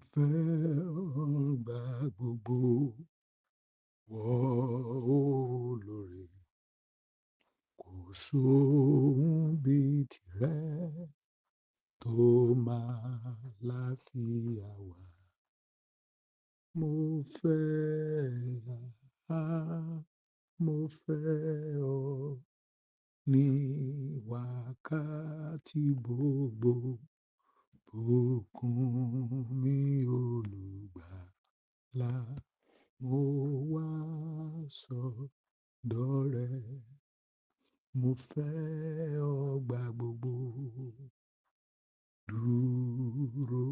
fẹ́ ọgbà gbogbo wọ olóore, kò sóhun bí tìrẹ tó máa láfíà wá. Mo fẹ́ mo fẹ́ ọ ní wákàtí gbogbo, bùkún mi olùgbàlà, mo wá sọ́dọ̀ rẹ. Mo fẹ́ ọ gbà gbogbo, dúró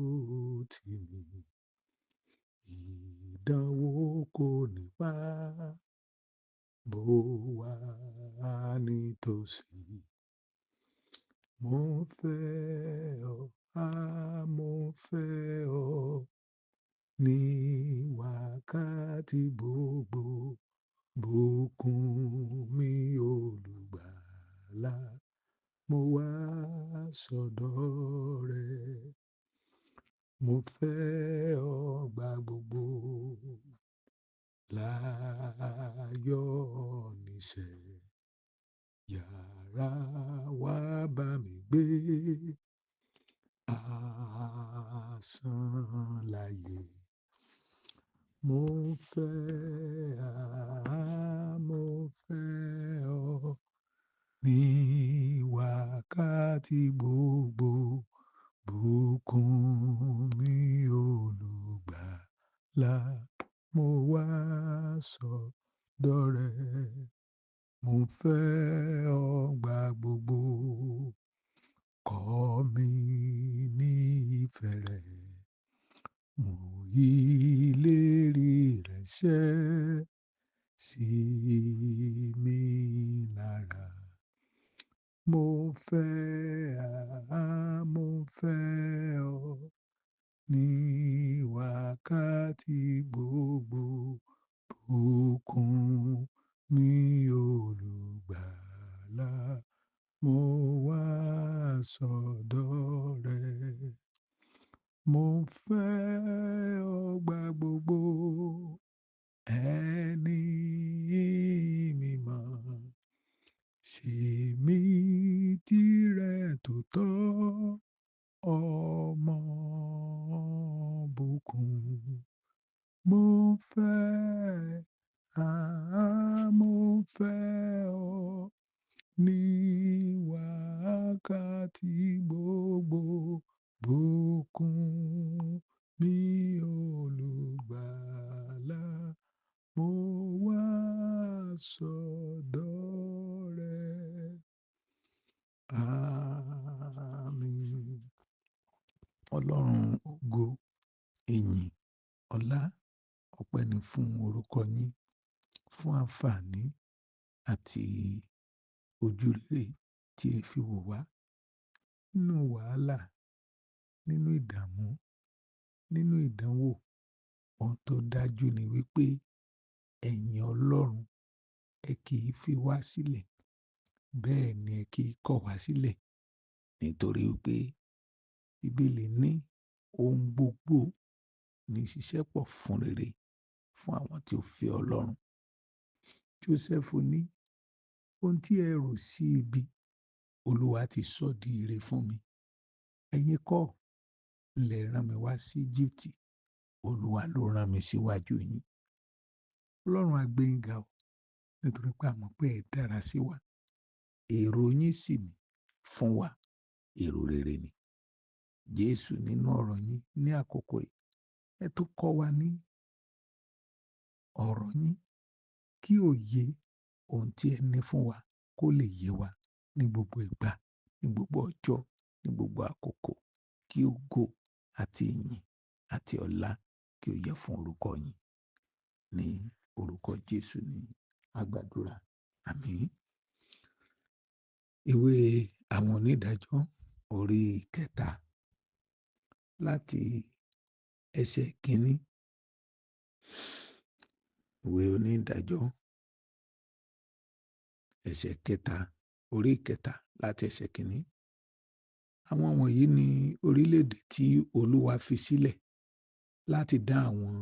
tì mí, ìdánwò kò ní pa bó wà nítòsí. Mo fẹ́ ọ, mo fẹ́ ọ ní wákàtí gbogbo, bùkún mi olùgbàlà, mo wá sọ́dọ̀ rẹ. Mo fẹ́ ọ gbà gbogbo, láyọ̀ níṣẹ́, yára wá bá mi gbé, asán láyé. Mo fẹ́ ọ ní wákàtí gbogbo, bùkún mi olùgbàlà, mo wá sọ́dọ̀ rẹ. Mo fẹ́ ọ gbà gbogbo, kọ́ mi ní ìfẹ́ rẹ, mú ìlérí rẹ ṣẹ sí mi lára. Mo fẹ́ ọ ní wákàtí gbogbo, bùkún mi olùgbàlà, mo wá sọ́dọ̀ rẹ. Mo fẹ́ ọ gbà gbogbo, ẹni mímọ́, ṣe mí tìrẹ tòótọ́, ọmọ bùkún. Mo fẹ́ ọ ní wákàtí gbogbo, bùkún mi olùgbàlà, mo wá sọ́dọ̀ rẹ. Àmín. Ọlọ́run ògo, ìyìn, ọlá, ọpẹ́ ni fún orúkọ yín, fún àǹfààní àti ojúrere tí ẹ fi wò wá nínú wàhálà, nínú ìdààmú, nínú ìdánwò. Ohun tó dájú ni wípé ẹ̀yin Ọlọ́run, ẹ kì í fi wá sílẹ̀, bẹ́ẹ̀ ni ẹ kì í kọ̀ wá sílẹ̀, nítorí wípé Bíbélì ní ohun gbogbo ní ṣiṣẹ́ pọ̀ fún rere fún àwọn tí ó fẹ́ Ọlọ́run. Jósẹ́fù ní ohun tí ẹ rò sí ibi, Olúwa ti sọ di ire fún mi. Ẹ̀yin kọ́ lẹ rán mi wá sí Íjíbítì, Olúwa ló rán mi síwájú yín. Ọlọ́run á gbé yín ga o, nítorí pé a mọ̀ pé ẹ dára sí wa. Èrò yín sì ní fún wa, èrò rere ni. Jésù, nínú ọ̀rọ̀ yín ní àkókò yìí, ẹ tún kọ́ wa ní ọ̀rọ̀ yín, kí òye ohun tí ẹ ní fún wa kó lè yé wa ní gbogbo ìgbà, ní gbogbo ọjọ́, ní gbogbo àkókò, kí ògo àti ìyìn àti ọlá kí ó yẹ fún orúkọ yín. Ní orúkọ Jésù ni a gbàdúrà. Àmín. Ìwé àwọn onídàájọ́ orí 3 láti ẹsẹ̀ 1. Ìwé onídàájọ́ ẹsẹ̀ 3, orí 3 láti ẹsẹ̀ 1. Àwọn wọ̀nyí ni orílẹ̀-èdè tí Olúwa fi sílẹ̀ láti dán àwọn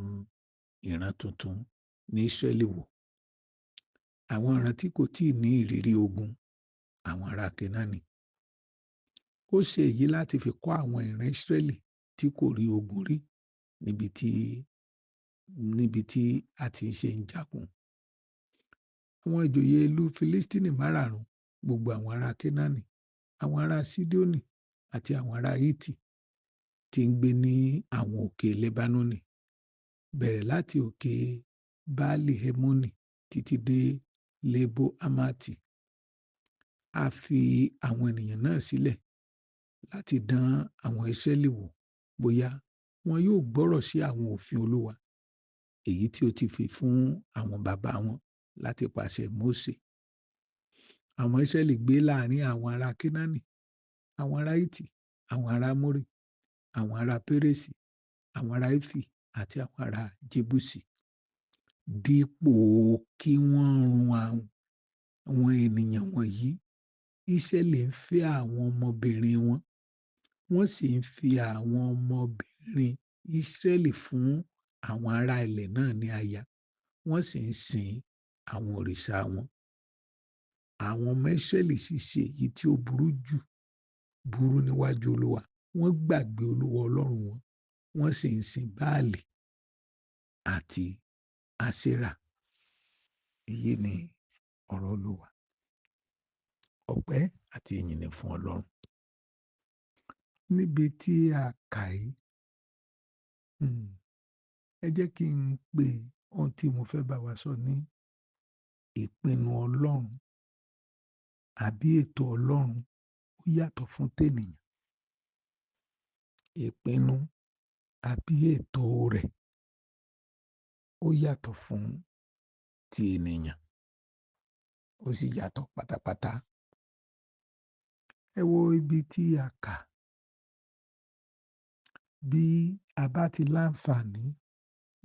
ìran tuntun ní Ísírẹ́lì wò. Àwọn ìran tí kò tíì ní ìrírí ogun, àwọn ará Kénáánì. Ó ṣe èyí láti fi kọ́ àwọn ìran Ísírẹ́lì tí kò rí ogun rí níbi tí a ti ń ṣe ń jagun. Àwọn ìjòyè ìlú Fílístínì márààrún, gbogbo àwọn ará Kénáánì, àwọn ará Sídónì àti àwọn ará Hítì tí ń gbé ní àwọn òkè Lẹ́bánónì, bẹ̀rẹ̀ láti òkè Baálì Hẹ́mónì títí dé Lébo Hámátì. A fi àwọn ènìyàn náà sílẹ̀ láti dán àwọn Ísírẹ́lì wò bóyá wọn yóò gbọ́rọ̀ sí àwọn òfin Olúwa, èyí tí ó ti fi fún àwọn bàbá wọn láti pàṣẹ Mósè. Àwọn Ísírẹ́lì gbé láàrin àwọn ará Kénáánì, àwọn ará Hítì, àwọn ará Ámórì, àwọn ará Péréṣì, àwọn ará Éfì àti àwọn ará Jébúsì. Dípò kí wọ́n run àwọn ènìyàn wọ̀nyí, Ísírẹ́lì ń fẹ́ àwọn ọmọbìnrin wọn, wọ́n sì ń fi àwọn ọmọbìnrin Ísírẹ́lì fún àwọn ará ilẹ̀ náà ní aya, wọ́n sì ń sin àwọn òrìṣà wọn. Àwọn ọmọ Ísírẹ́lì sì ṣe èyí tí ó burú níwájú Olúwa. Wọ́n gbàgbé Olúwa Ọlọ́run wọn, wọ́n sì ń sin Báàlì àti Áṣérà. Èyí ni ọ̀rọ̀ Olúwa. Ọpẹ́ àti ìyìn ni fún Ọlọ́run. Níbi tí a kà yìí, ẹ jẹ́ kí n pe ohun tí mo fẹ́ bá wa sọ ní ìpinnu Ọlọ́run àbí ètò Ọlọ́run ó yàtọ̀ fún tènìyàn. Ìpinnu àbí ètò rẹ̀ ó yàtọ̀ fún ti ènìyàn, ó sì yàtọ̀ pátápátá. Ẹ wo ibi tí a kà. Bí a bá ti láǹfààní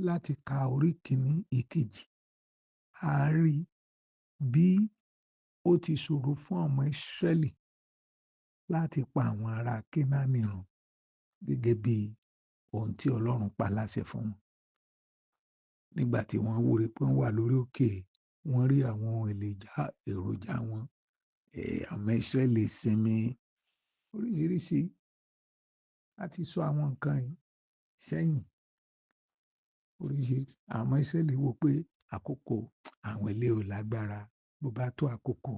láti ka orí kìíní, ìkejì, a rí bí ó ti ṣòro fún ọmọ Ísírẹ́lì láti pa àwọn ará Kénáánì run gẹ́gẹ́ bí ohun tí Ọlọ́run pa láṣẹ fún wọn. Nígbà tí wọ́n wúre pé wọ́n wà lórí òkè, wọ́n rí àwọn èròjà wọn. Ọmọ Ísírẹ́lì sinmi oríṣiríṣi. A ti sọ àwọn nǹkan yìí sẹ́yìn. Oríṣiríṣi. Àwọn ọmọ Ísírẹ́lì wò pé àkókò àwọn ilé ò lágbára. Bó bá tó àkókò,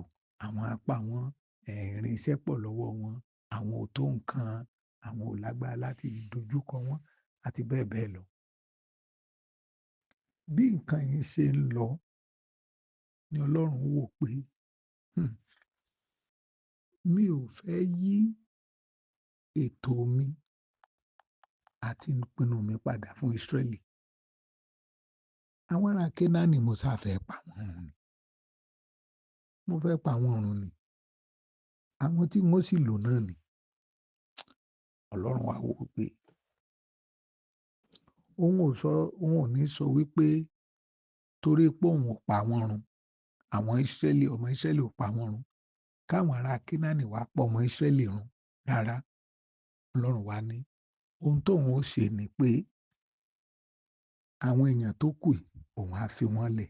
àwọn apá wọn, irinṣẹ́ pọ̀ lọ́wọ́ wọn, àwọn ò tó nǹkan, àwọn ò lágbára láti dojúkọ wọn àti bẹ́ẹ̀ bẹ́ẹ̀ lọ. Bí nǹkan yìí ṣe ń lọ ni Ọlọ́run wò pé mi ò fẹ́ yí ètò mi àti ìpinnu mi padà fún Ísírẹ́lì. Àwọn ará Kénáánì mo fẹ́ pa wọ́n run ni. Mo fẹ́ pa wọ́n run ni. Àwọn tí wọ́n sì lò náà ni. Ọlọ́run wá wò pé òun ò ní sọ wípé torí pé òun ò pa wọ́n run, àwọn ọmọ Ísírẹ́lì ò pa wọ́n run, káwọn ará Kénáánì wá pa ọmọ Ísírẹ́lì run. Rárá, Ọlọ́run wá ní ohun tóun ó ṣe ni pé àwọn èèyàn tó kù òun á fi wọ́n lẹ̀.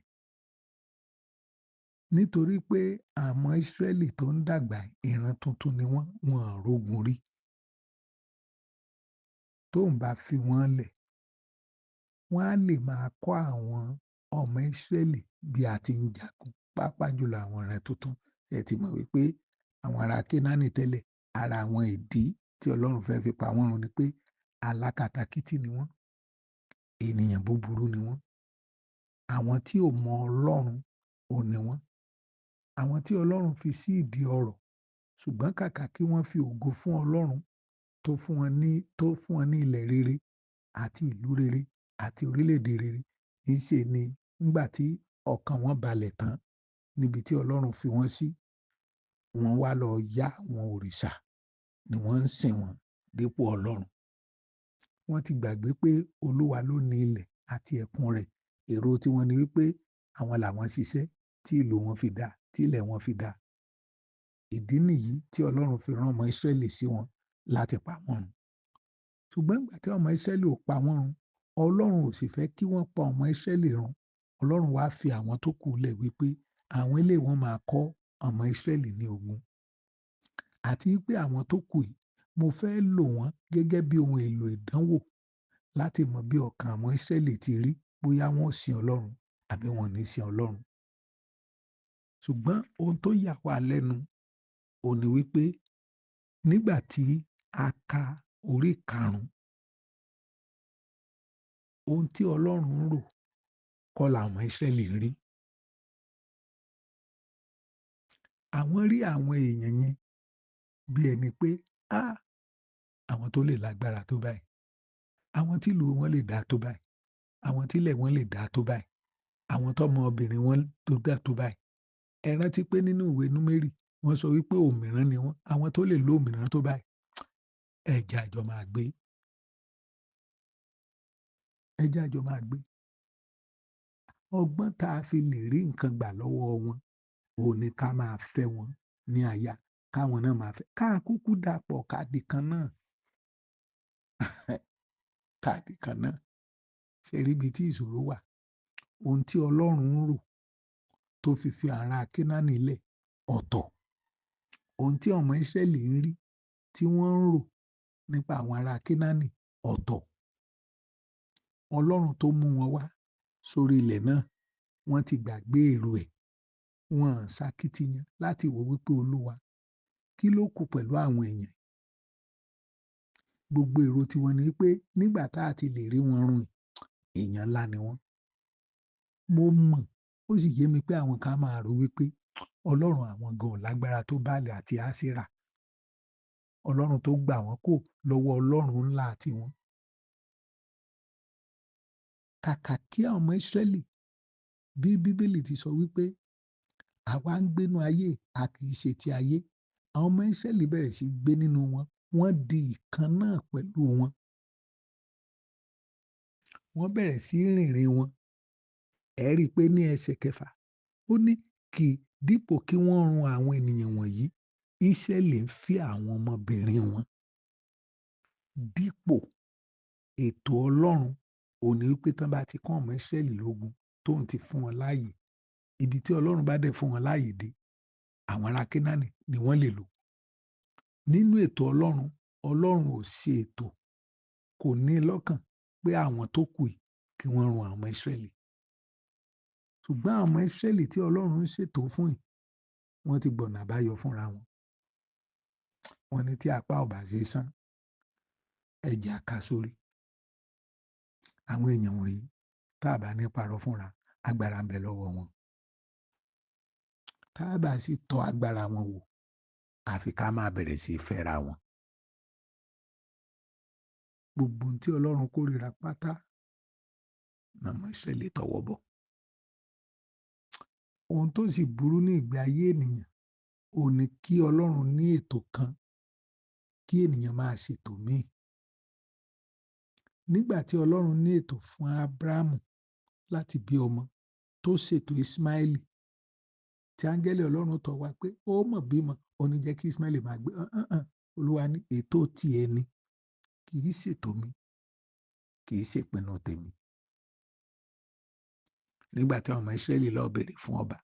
Nítorí pé àwọn Ísírẹ́lì tó ń dàgbà ìran tuntun ni wọ́n ò rógun rí. Tóun bá fi wọ́n lẹ̀, wọ́n á lè máa kọ́ àwọn ọmọ Ísírẹ́lì bí a ti ń jagun, pàápàá jùlọ àwọn ìran tuntun. Ẹ ti mọ̀ wípé àwọn ará Kénáánì tẹ́lẹ̀, ara àwọn ìdí tí Ọlọ́run fẹ́ fi pa wọ́n run ni pé alákatakítí ni wọ́n, ènìyàn búburú ni wọ́n, àwọn tí ò mọ Ọlọ́run ò ní wọ́n, àwọn tí Ọlọ́run fi sí ìdí ọrọ̀, ṣùgbọ́n kàkà kí wọ́n fi ògo fún Ọlọ́run tó fún wọn ní ilẹ̀ rere àti ìlú rere àti orílẹ̀-èdè rere, níṣe ni nígbà tí ọkàn wọn balẹ̀ tán níbi tí Ọlọ́run fi wọ́n sí, wọ́n wá lọ yá àwọn òrìṣà ni wọ́n ń sìn wọ́n dípò Ọlọ́run. Wọ́n ti gbàgbé pé Olúwa ló ní ilẹ̀ àti ẹ̀kún rẹ̀. Èrò tiwọn ni wípé àwọn làwọn ṣiṣẹ́ tí ìlú wọn fi dá, tí ilẹ̀ wọn fi dá. Ìdí nìyí tí Ọlọ́run fi rán ọmọ Ísírẹ́lì sí wọn láti pa wọ́n run. Ṣùgbọ́n ìgbà tí ọmọ Ísírẹ́lì ò pa wọ́n run, Ọlọ́run ò sì fẹ́ kí wọ́n pa ọmọ Ísírẹ́lì run. Ọlọ́run wá fi àwọn tó kù lẹ̀ wípé àwọn eléyìí wọ́n máa kọ́ ọmọ Ísírẹ́lì ní ogun. Àti wípé àwọn tó kù yìí, mo fẹ́ lò wọ́n gẹ́gẹ́ bí ohun èlò ìdánwò láti mọ bí ọkàn àwọn Ísírẹ́lì ti rí, bóyá wọ́n ó sin Ọlọ́run àbí wọn ò ní sin Ọlọ́run. Ṣùgbọ́n ohun tó yà wá lẹ́nu òun ni wípé nígbà tí a ka orí karùn-ún, ohun tí Ọlọ́run rò kọ́ làwọn Ísírẹ́lì rí. Àwọn rí àwọn èèyàn yẹn bí ẹni pé àwọn tó lè lágbára tó báyìí, àwọn tí ìlú wọn lè dá tó báyìí, àwọn tí ilẹ̀ wọn lè dá tó báyìí, àwọn tọ́mọbìnrin wọn tó dá tó báyìí. Ẹ rántí pé nínú ìwé Númérì wọ́n sọ wípé òmìrán ni wọ́n, àwọn tó lè lo òmìrán tó báyìí. Ẹ jẹ́ a jọ máa gbé. Ẹ jẹ́ a jọ máa gbé. Ọgbọ́n tá a fi lè rí nǹkan gbà lọ́wọ́ wọn òun ni ká máa fẹ́ wọn ní aya, káwọn náà máa fẹ́. Ká kúkú dàpọ̀ ká di kan náà. Ká di kan náà. Ṣé rí ibi tí ìṣòro wà? Ohun tí Ọlọ́run ń rò tó fi ará Kénáánì lẹ̀ ọ̀tọ̀. Ohun tí ọmọ Ísírẹ́lì ń rí tí wọ́n ń rò nípa àwọn ará Kénáánì ọ̀tọ̀. Ọlọ́run tó mú wọn wá sórí ilẹ̀ náà, wọ́n ti gbàgbé èrò ẹ̀. Wọ́n ṣakitiyan láti wò wípé Olúwa, kí ló kù pẹ̀lú àwọn èèyàn? Gbogbo èrò tiwọn ni wípé nígbà tá a ti lè rí wọn run, èèyàn ńlá ni wọ́n. Mo mọ̀, ó sì yé mi pé àwọn kan máa rò wípé Ọlọ́run àwọn gan ò lágbára tó Báálì àti Áṣérà. Ọlọ́run tó gbà wọ́n kò lọ́wọ́ Ọlọ́run ńlá tiwọn. Kàkà kí àwọn ọmọ Ísírẹ́lì, bí Bíbélì ti sọ wípé àwa ń gbénú ayé, a kì í ṣe ti ayé. Àwọn ọmọ Ísírẹ́lì bẹ̀rẹ̀ sí gbé nínú wọn, wọ́n di ìkan náà pẹ̀lú wọn. Wọ́n bẹ̀rẹ̀ sí rìnrìn wọn. Ẹ rí i pé ní ẹsẹ̀ kẹfà, ó ní dípò kí wọ́n run àwọn ènìyàn wọ̀nyí, Ísírẹ́lì ń fẹ́ àwọn ọmọbìnrin wọn. Dípò ètò Ọlọ́run òun ni wípé tán bá ti kọ́ ọmọ Ísírẹ́lì lógun tóun ti fún wọn láàyè, ibi tí Ọlọ́run bá dẹ̀ fún wọn láàyè dé, àwọn ará Kénáánì ni wọ́n lè lò. Nínú ètò Ọlọ́run, Ọlọ́run ò ṣe ètò, kò ní lọ́kàn pé àwọn tó kù yìí kí wọ́n run àwọn ọmọ Ísírẹ́lì. Ṣùgbọ́n àwọn ọmọ Ísírẹ́lì tí Ọlọ́run ń ṣètò fún yìí, wọ́n ti gbọ̀nà àbáyọ fúnra wọn. Wọ́n ní tí apá ò bá ṣe sán, ẹ jẹ́ a ká sórí. Àwọn èèyàn wọ̀nyí, tá a bá ní parọ́ fúnra, agbára ń bẹ lọ́wọ́ wọn. Tá a bá sì tọ́ agbára wọn wò, àfi ká máa bẹ̀rẹ̀ sí í fẹ́ra wọn. Gbogbo ohun tí Ọlọ́run kórìíra pátá ni ọmọ Ísírẹ́lì tọwọ́ bọ̀. Ohun tó sì burú ní ìgbé ayé ènìyàn òun ni kí Ọlọ́run ní ètò kan, kí ènìyàn máa ṣètò míì. Nígbà tí Ọlọ́run ní ètò fún Ábúráhámù láti bí ọmọ, tó ṣètò Ísmáẹ́lì, tí áńgẹ́lì Ọlọ́run tọ̀ wá pé ó mọ̀ bímọ, ó ní jẹ́ kí Ísmáẹ́lì máa gbé. Olúwa ní ètò tiẹ̀ ni, kì í ṣètò mi, kì í ṣèpinnu tèmi. Nígbà tí àwọn ọmọ Ísírẹ́lì lọ béèrè fún ọba,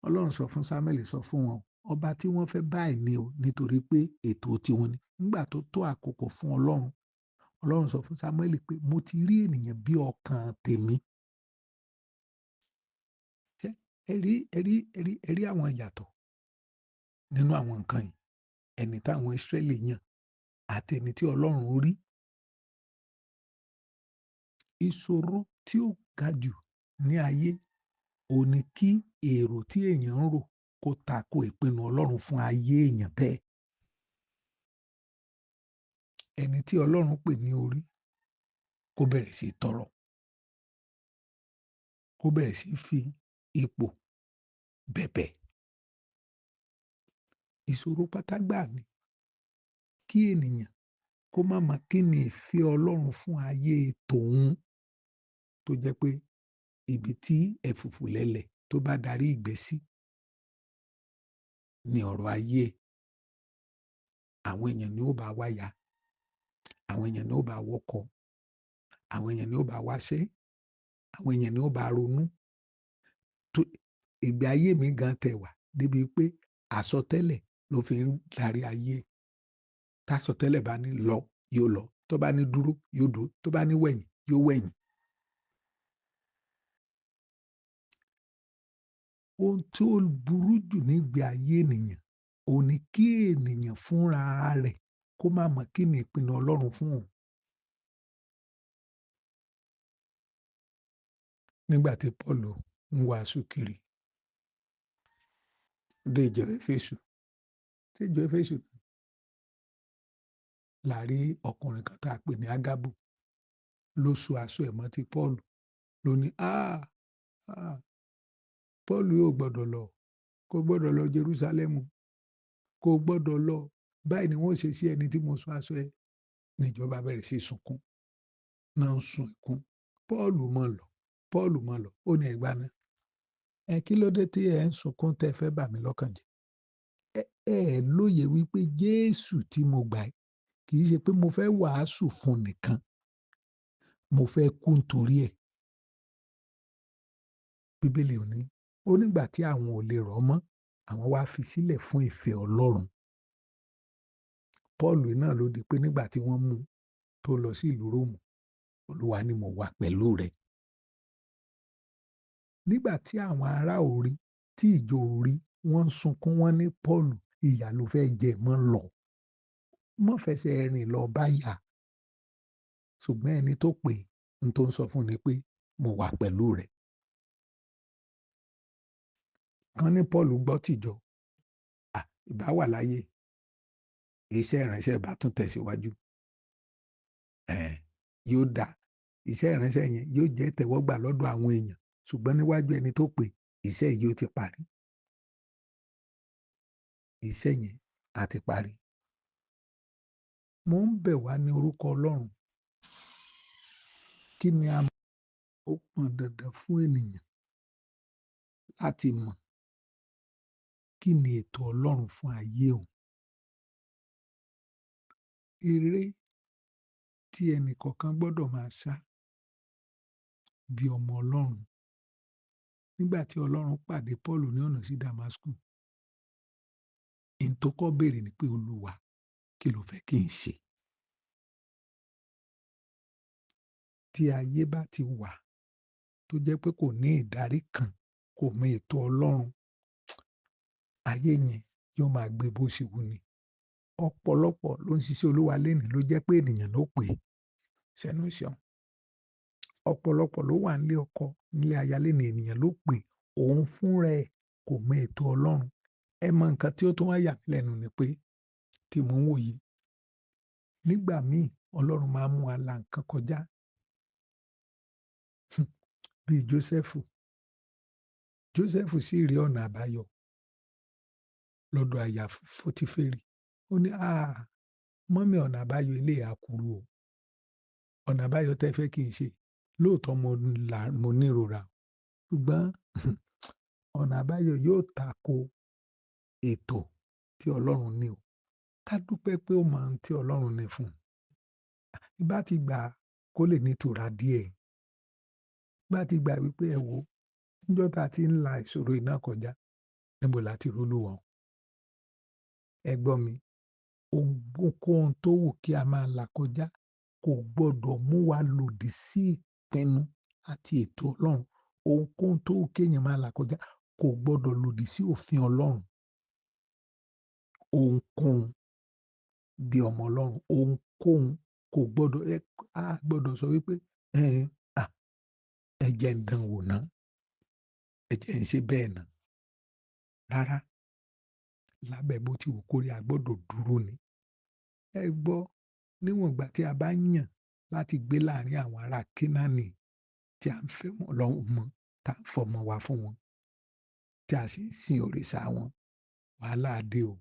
Ọlọ́run sọ fún Sámúẹ́lì, sọ fún wọn, ọba tí wọ́n fẹ́ báyìí ni o, nítorí pé ètò tiwọn ni. Nígbà tó tó àkókò fún Ọlọ́run, Ọlọ́run sọ fún Sámúẹ́lì pé mo ti rí ènìyàn bí ọkàn tèmi. Ẹ rí àwọn ìyàtọ̀ nínú àwọn nǹkan yìí. Ẹni táwọn Ísírẹ́lì yàn àti ẹni tí Ọlọ́run rí. Ìṣòro tí ó ga jù ní ayé òun ni kí èrò tí èèyàn ń rò kó tako ìpinnu Ọlọ́run fún ayé èèyàn bẹ́ẹ̀. Ẹni tí Ọlọ́run pè ní orí kó bẹ̀rẹ̀ sí tọrọ, kó bẹ̀rẹ̀ sí fi ipò bẹ̀bẹ̀. Ìṣòro pátá gbà ni kí ènìyàn kó má mọ kí ni ìfẹ́ Ọlọ́run fún ayé tòun, tó jẹ́ pé ibi tí ẹ̀fùfù lẹ̀lẹ̀ tó bá darí ìgbẹ́ sí ni ọ̀rọ̀ ayé. Àwọn èèyàn ni ó bá wáya, àwọn èèyàn ni ó bá wọ́kọ, àwọn èèyàn ni ó bá wáṣẹ́, àwọn èèyàn ni ó bá ronú. Tó ìgbé ayé mi gan tẹ̀ wá débi pé àsọtẹ́lẹ̀ ló fi ń darí ayé. Tásọtẹ́lẹ̀ bá ní lọ, yóò lọ. Tó bá ní dúró, yóò dúró. Tó bá ní wẹ̀yìn, yóò wẹ̀yìn. Ohun tí ó burú jù nígbé ayé ènìyàn, òun ní kí ènìyàn fúnra rẹ̀ kó má mọ̀ kí ni ìpinnu Ọlọ́run fún òun. Nígbà tí Paul ń wàásù kiri dé ìjọ Éfésù, tí ìjọ Éfésù la rí ọkùnrin kan tá a pè ní Ágábù ló so aṣọ ẹ̀ mọ́ ti Paul ló ní Paul yóò gbọ́dọ̀ lọ, kò gbọ́dọ̀ lọ Jerúsálẹ́mù, kò gbọ́dọ̀ lọ. Báyìí ni wọ́n ṣe sí ẹni tí mo so aṣọ ẹ̀. Níjọba bẹ̀rẹ̀ sí sunkún, náà ń sun ẹkún. Paul mọ̀ lọ, Paul mọ̀ lọ. Ó ní ẹ̀gbá náà. Kí ló dé tí ẹ ń sunkún tẹ́ fẹ́ bà mí lọ́kàn jẹ́? Ẹ lóye wípé Jésù tí mo gbà kì í ṣe pé mo fẹ́ wàásù fún nìkan, mo fẹ́ kú nítorí ẹ̀. Bíbélì ò ní, ó nígbà tí àwọn ò lè rọ̀ mọ́, àwọn wá fi sílẹ̀ fún ìfẹ́ Ọlọ́run. Paul náà ló di pé nígbà tí wọ́n mú tó lọ sí ìlú Róòmù, Olúwa ni mo wà pẹ̀lú rẹ̀. Nígbà tí àwọn ará orí, tí ìjọ orí, wọ́n ń sunkún, wọ́n ní Paul ìyà ló fẹ́ jẹ mọ́ lọ. Mọ́ fẹsẹ̀ rìn lọ bá yà. Ṣùgbọ́n ẹni tó pè ń tó ń sọ fún ni pé mo wà pẹ̀lú rẹ̀. Kán ní Paul gbọ́ tìjọ. Ìbá wà láyé. Iṣẹ́ ìránṣẹ́ ìbá tún tẹ̀síwájú. Yóò dá. Iṣẹ́ ìránṣẹ́ yẹn yóò jẹ́ ìtẹ́wọ́gbà lọ́dọ̀ àwọn èèyàn. Ṣùgbọ́n níwájú ẹni tó pè, iṣẹ́ yìí ó ti parí. Iṣẹ́ yẹn á ti parí. Mo ń bẹ̀ wá ní orúkọ Ọlọ́run. Kí ni a mọ̀? Ó pọn dandan fún ènìyàn láti mọ̀ kí ni ètò Ọlọ́run fún ayé òun. Eré tí ẹnì kọ̀ọ̀kan gbọ́dọ̀ máa sá bí ọmọ Ọlọ́run. Nígbà tí Ọlọ́run pàdé Paul ní ọ̀nà sí Damasku, ohun tó kọ́ béèrè ni pé Olúwa, kí lo fẹ́ kí n ṣe? Tí ayé bá ti wà tó jẹ́ pé kò ní ìdarí kan, kò mọ ètò Ọlọ́run, ayé yẹn yóò máa gbé bó ṣe wù ni. Ọ̀pọ̀lọpọ̀ ló ń ṣiṣẹ́ Olúwa lénìí ló jẹ́ pé ènìyàn ló pè é sẹ́nu iṣẹ́ wọn. Ọ̀pọ̀lọpọ̀ ló wà nílé ọkọ, nílé aya lénìí, ènìyàn ló pè é. Òun fúnra ẹ̀ kò mọ ètò Ọlọ́run. Ẹ mọ nǹkan tí ó tún wá yà mí lẹ́nu ni pé tí mò ń wò yìí, nígbà míì Ọlọ́run máa ń mú wa la nǹkan kọjá. Bí Jósẹ́fù. Jósẹ́fù sì rí ọ̀nà àbáyọ lọ́dọ̀ aya Fótíférì. Ó ní, mọ́mì, ọ̀nà àbáyọ eléyìí á kúrú o. Ọ̀nà àbáyọ tẹ́ fẹ́ kí n ṣe. Lóòótọ́ mo nírora. Ṣùgbọ́n ọ̀nà àbáyọ yóò tako ètò tí Ọlọ́run ní o. Ká dúpẹ́ pé ó mọ ohun tí Ọlọ́run ní fún un. Ìbá ti gbà kó lè ní ìtura díẹ̀. Ìbá ti gbà wípé ẹ wò, níjọ́ tá a ti ń la ìṣòro iná kọjá, níbo la ti r'Olúwa? Ẹ gbọ́ mi, ohunkóhun tó wù kí a máa là kọjá kò gbọdọ̀ mú wa lòdì sí ìpinnu àti ètò Ọlọ́run. Ohunkóhun tó wù kí èèyàn máa là kọjá kò gbọdọ̀ lòdì sí òfin Ọlọ́run. Ohunkóhun bí ọmọ Ọlọ́run, ohunkóhun kò gbọdọ̀, a gbọdọ̀ sọ wípé ẹ jẹ́ ń dán wò ná, ẹ jẹ́ ń ṣe bẹ́ẹ̀ ná. Rárá, lábẹ́ bó ti wù kórí, a gbọdọ̀ dúró ni. Ẹ gbọ́, níwọ̀n ìgbà tí a bá yàn láti gbé láàrin àwọn ará Kénáánì tí a ń fẹ́ wọn Ọlọ́run mọ́, tá ń fọmọ wa fún wọn, tí a sì ń sin òrìṣà wọn, wàhálà dé o.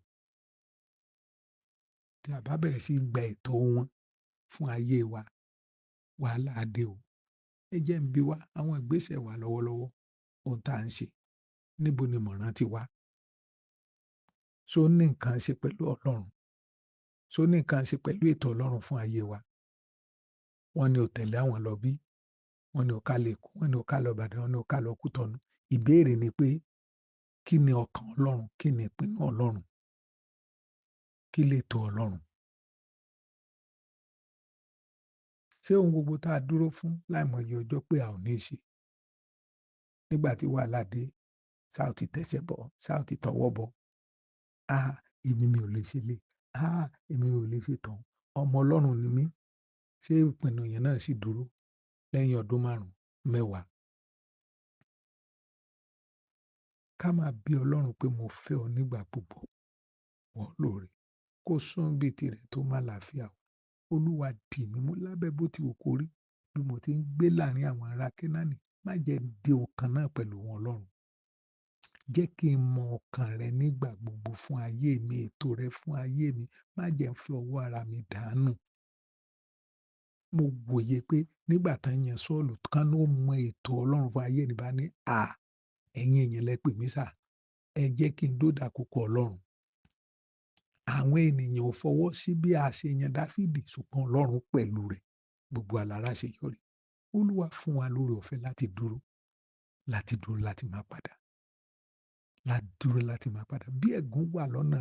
Tí a bá bẹ̀rẹ̀ sí gba ẹ̀tọ́ wọn fún ayé wa, wàhálà dé o. Ẹ jẹ́ ń bi wá àwọn ìgbésẹ̀ wa lọ́wọ́lọ́wọ́, ohun tá à ń ṣe, níbo ni ìmọ̀ràn ti wá? Ṣó ní nǹkan ṣe pẹ̀lú Ọlọ́run? Ṣó ní nǹkan ṣe pẹ̀lú ètò Ọlọ́run fún ayé wa? wọ́n ní ó tẹ̀lé àwọn lọ bí, wọ́n ní ó ká lè kú, wọ́n ní ó ká lọ Ìbàdàn, wọ́n ní ó ká lọ Kútọ̀nù. Ìbéèrè ni pé kí ni ọkàn Ọlọ́run? Kí ni ìpinnu Ọlọ́run? Kí lètò Ọlọ́run? Ṣé ohun gbogbo tá a dúró fún láìmọye ọjọ́ pé a ò ní ṣe? Nígbà tí wàhálà dé, ṣá ò ti tẹsẹ̀ bọ̀, ṣá ò ti tọwọ́ bọ̀. Èmi mi ò lè ṣe eléyìí. Èmi ò lè ṣe tọ̀hún. Ọmọ Ọlọ́run ni mí. Ṣé ìpinnu yẹn náà sì dúró lẹ́yìn ọdún 5, 10? Ká máa bí Ọlọ́run pé mo fẹ́ ọ nígbà gbogbo, wọ́n lóore. Kó sún bí tirẹ̀ tó má làáfíà wá. Olúwa dì mí mú lábẹ́ bó ti wù kó rí. Bí mo ti ń gbé láàrín àwọn ará Kénáánì, má jẹ́ n di ọ̀kan náà pẹ̀lú wọn Ọlọ́run. Jẹ́ kí n mọ ọkàn rẹ nígbà gbogbo fún ayé mi, ètò rẹ fún ayé mi. Má jẹ́ n fi ọwọ́ ara mi dàánù. Mo wòye pé nígbà tán yan Sọ́ọ̀lù kán ló mọ ètò Ọlọ́run fún ayé ni bá ní, ẹ̀yin èèyàn lẹ pè mí sà, ẹ jẹ́ kí n dódà kókó Ọlọ́run. Àwọn ènìyàn ò fọwọ́ sí bí a ṣe yan Dáfídì, ṣùgbọ́n Ọlọ́run pẹ̀lú rẹ̀. Gbogbo wa lára ṣe yọrí. Olúwa fún wa lóore ọ̀fẹ́ láti dúró láti máa padà. Láti dúró láti máa padà. Bí ẹ̀gún wà lọ́nà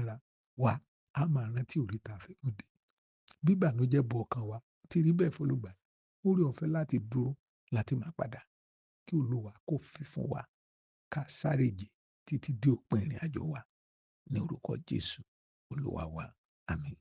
wa, a máa rántí oríta àfẹ́kù dé. Bí ìbànújẹ́ bo ọkàn wa, ti rí bẹ́ẹ̀ fólùgbà. Oore ọ̀fẹ́ láti dúró láti máa padà. Kí Olúwa kó fi fún wa ká sáré ìje títí dé òpin ìrìnàjò wa. Ní orúkọ Jésù, Olúwa wa. Àmín.